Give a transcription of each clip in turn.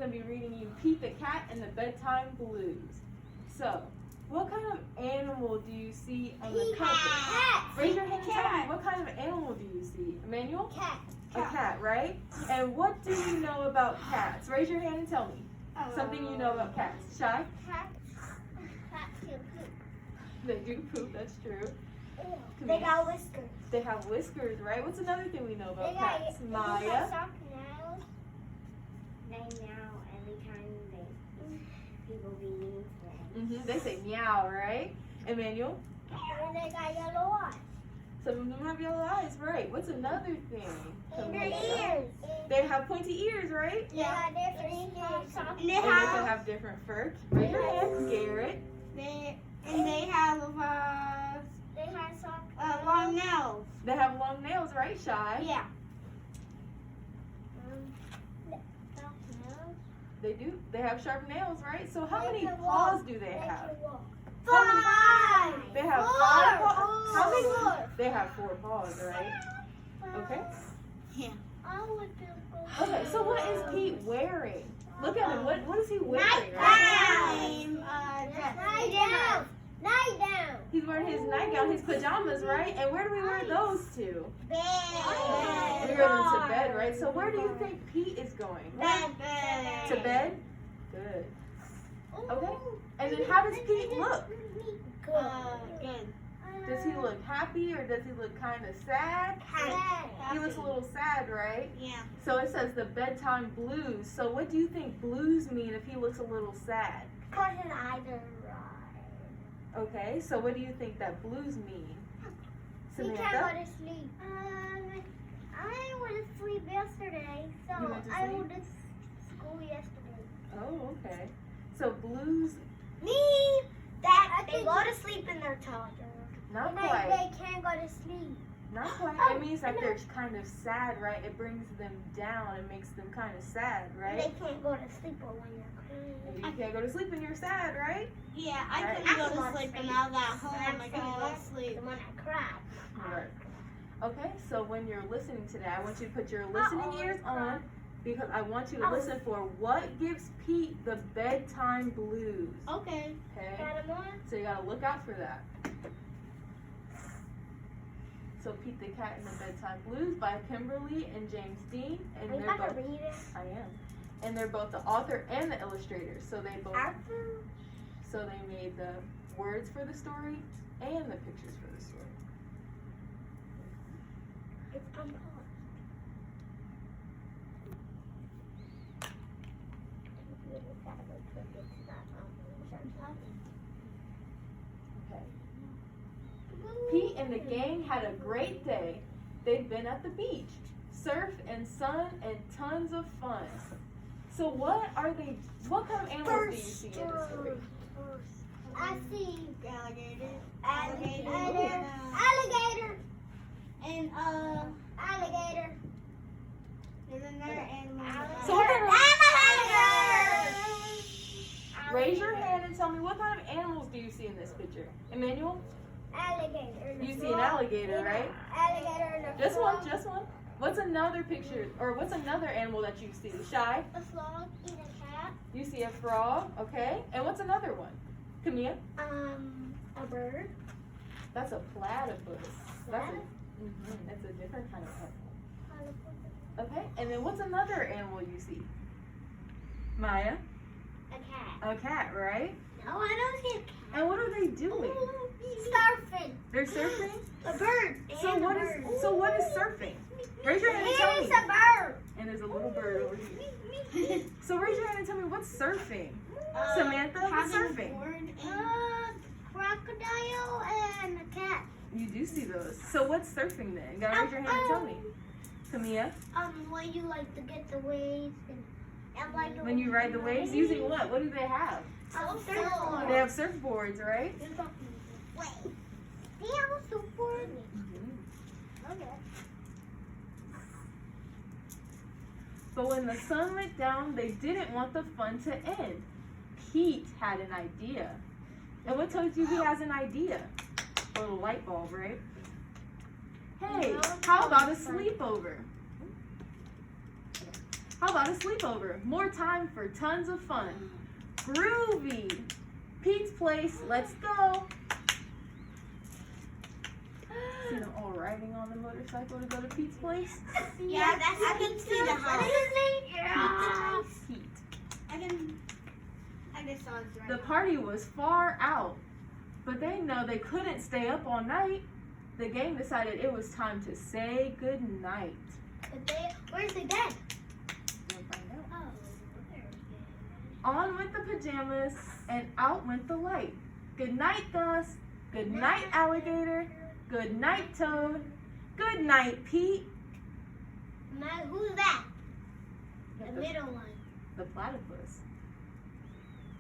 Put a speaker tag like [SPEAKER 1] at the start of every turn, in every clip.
[SPEAKER 1] going to be reading you Pete the Cat and the Bedtime Blues. So, what kind of animal do you see on the cover?
[SPEAKER 2] Cat.
[SPEAKER 1] Raise your hand and tell me, what kind of animal do you see? Emmanuel?
[SPEAKER 2] Cat.
[SPEAKER 1] A cat, right? And what do you know about cats? Raise your hand and tell me. Something you know about cats. Shy?
[SPEAKER 2] Cats do poop.
[SPEAKER 1] They do poop, that's true.
[SPEAKER 2] They got whiskers.
[SPEAKER 1] They have whiskers, right? What's another thing we know about cats?
[SPEAKER 2] They
[SPEAKER 1] Maya?
[SPEAKER 2] got soft nails. They meow every time people be mean to them.
[SPEAKER 1] They say meow, right? Emmanuel?
[SPEAKER 2] And they got yellow eyes.
[SPEAKER 1] Some of them have yellow eyes, right? What's another thing?
[SPEAKER 2] Their ears.
[SPEAKER 1] They have pointy ears, right?
[SPEAKER 2] Yeah, different ears.
[SPEAKER 1] And they can have different fur. Raise your hand, Garrett.
[SPEAKER 3] They have long nails.
[SPEAKER 1] They have long nails, right, Shy?
[SPEAKER 3] Yeah.
[SPEAKER 1] They do. They have sharp nails, right? So how many paws do they have?
[SPEAKER 2] 5.
[SPEAKER 1] They have 5 paws. How many? They have 4 paws, right? Okay.
[SPEAKER 3] Yeah.
[SPEAKER 1] Okay, so what is Pete wearing? Look at him. What is he wearing? Night down. He's wearing his nightgown, his pajamas, right? And where do we wear those to? We wear them to bed, right? So where do you think Pete is going? To bed? Good. Okay. And then how does Pete look?
[SPEAKER 3] Good.
[SPEAKER 1] Does he look happy or does he look kind of sad? He looks a little sad, right?
[SPEAKER 3] Yeah.
[SPEAKER 1] So it says the bedtime blues. So what do you think blues mean if he looks a little sad?
[SPEAKER 2] Because his eyes are red.
[SPEAKER 1] Okay, so what do you think that blues mean?
[SPEAKER 2] He can't go to sleep. I went to sleep yesterday, so
[SPEAKER 1] You went to
[SPEAKER 2] I
[SPEAKER 1] sleep?
[SPEAKER 2] went to school yesterday.
[SPEAKER 1] Oh, okay. So blues,
[SPEAKER 2] They go to sleep in their toddler.
[SPEAKER 1] not
[SPEAKER 2] And
[SPEAKER 1] quite.
[SPEAKER 2] they can't go to sleep.
[SPEAKER 1] Not quite.
[SPEAKER 2] Oh,
[SPEAKER 1] It means that
[SPEAKER 2] I know.
[SPEAKER 1] they're kind of sad, right? It brings them down. It makes them kind of sad, right?
[SPEAKER 2] They can't go to sleep when you're crying.
[SPEAKER 1] Maybe you can't go to sleep when you're sad, right?
[SPEAKER 3] Yeah, I
[SPEAKER 1] Right.
[SPEAKER 3] couldn't go to sleep when I was at home. I couldn't go to sleep.
[SPEAKER 2] The one I cried.
[SPEAKER 1] Right. Okay, so when you're listening today, I want you to put your listening ears on because I want you to listen for what gives Pete the bedtime blues.
[SPEAKER 3] Okay.
[SPEAKER 1] Okay?
[SPEAKER 2] Got 'em on?
[SPEAKER 1] So you gotta look out for that. So Pete the Cat and the Bedtime Blues by Kimberly and James Dean. And
[SPEAKER 2] Are you
[SPEAKER 1] they're
[SPEAKER 2] about to
[SPEAKER 1] both,
[SPEAKER 2] read it?
[SPEAKER 1] I am. And they're both the author and the illustrator. So they both
[SPEAKER 2] Arthur?
[SPEAKER 1] so they made the words for the story and the pictures for the story.
[SPEAKER 2] It's unpaused.
[SPEAKER 1] Okay. Pete and the gang had a great day. They'd been at the beach, surf and sun and tons of fun. So what kind of animals do you see in this story?
[SPEAKER 2] I see
[SPEAKER 3] Alligator.
[SPEAKER 2] alligator.
[SPEAKER 3] And
[SPEAKER 2] Alligator.
[SPEAKER 3] there's another animal.
[SPEAKER 1] So what kind of,
[SPEAKER 2] Alligator.
[SPEAKER 1] raise your hand and tell me what kind of animals do you see in this picture? Emmanuel?
[SPEAKER 2] Alligator.
[SPEAKER 1] You see an alligator, right?
[SPEAKER 2] Alligator in the
[SPEAKER 1] Just one. What's another picture, or what's another animal that you see? Shy?
[SPEAKER 2] A frog in a cat.
[SPEAKER 1] You see a frog, okay? And what's another one? Camilla?
[SPEAKER 2] A bird.
[SPEAKER 1] That's a platypus. That's a different kind of animal. Okay, and then what's another animal you see? Maya?
[SPEAKER 2] A cat.
[SPEAKER 1] A cat, right?
[SPEAKER 2] No, I don't see a cat.
[SPEAKER 1] And what are they doing?
[SPEAKER 2] Surfing.
[SPEAKER 1] They're surfing?
[SPEAKER 2] A bird.
[SPEAKER 1] So what is surfing? Raise your hand and tell me.
[SPEAKER 2] It's a bird.
[SPEAKER 1] And there's a little bird over here. So raise your hand and tell me what's surfing. Samantha, what's surfing?
[SPEAKER 2] Crocodile and a cat.
[SPEAKER 1] You do see those. So what's surfing then? You gotta raise your hand and tell me. Camilla?
[SPEAKER 2] When you like to get the waves and like
[SPEAKER 1] When you ride the waves, using what? What do they have?
[SPEAKER 2] surfboard.
[SPEAKER 1] They have surfboards, right?
[SPEAKER 2] Wait. They have a surfboard. Okay.
[SPEAKER 1] But when the sun went down, they didn't want the fun to end. Pete had an idea. And what told you he has an idea? A little light bulb, right? Hey, how about a sleepover? How about a sleepover? More time for tons of fun. Groovy. Pete's place, let's go. See them all riding on the motorcycle to go to Pete's place?
[SPEAKER 3] Yeah, I can see the house.
[SPEAKER 1] Pete.
[SPEAKER 3] I just saw it right
[SPEAKER 1] The
[SPEAKER 3] now.
[SPEAKER 1] party was far out, but they know they couldn't stay up all night. The gang decided it was time to say good night.
[SPEAKER 2] Where's the bed?
[SPEAKER 1] You'll find out.
[SPEAKER 2] Oh, there.
[SPEAKER 1] On went the pajamas and out went the light. Good night, Gus. Good night, Alligator. Good night, Toad. Good night, Pete.
[SPEAKER 2] Who's that? The middle one.
[SPEAKER 1] The platypus.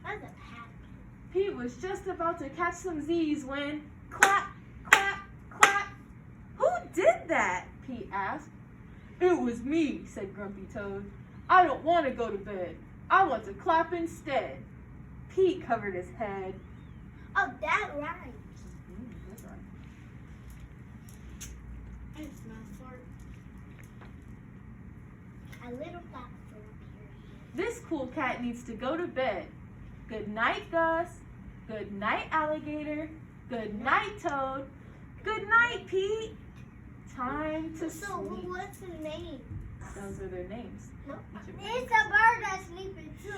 [SPEAKER 2] That's a pat.
[SPEAKER 1] Pete was just about to catch some Z's when clap, clap, clap. Who did that? Pete asked. It was me, said Grumpy Toad. I don't want to go to bed. I want to clap instead. Pete covered his head.
[SPEAKER 2] Oh, that right.
[SPEAKER 1] That's right.
[SPEAKER 3] I smell fart.
[SPEAKER 2] A little platform here.
[SPEAKER 1] This cool cat needs to go to bed. Good night, Gus. Good night, Alligator. Good night, Toad. Good night, Pete. Time to
[SPEAKER 2] So,
[SPEAKER 1] sleep.
[SPEAKER 2] what's his name?
[SPEAKER 1] Those are their names.
[SPEAKER 2] No.
[SPEAKER 1] Each of them.
[SPEAKER 2] It's a bird that's sleeping too.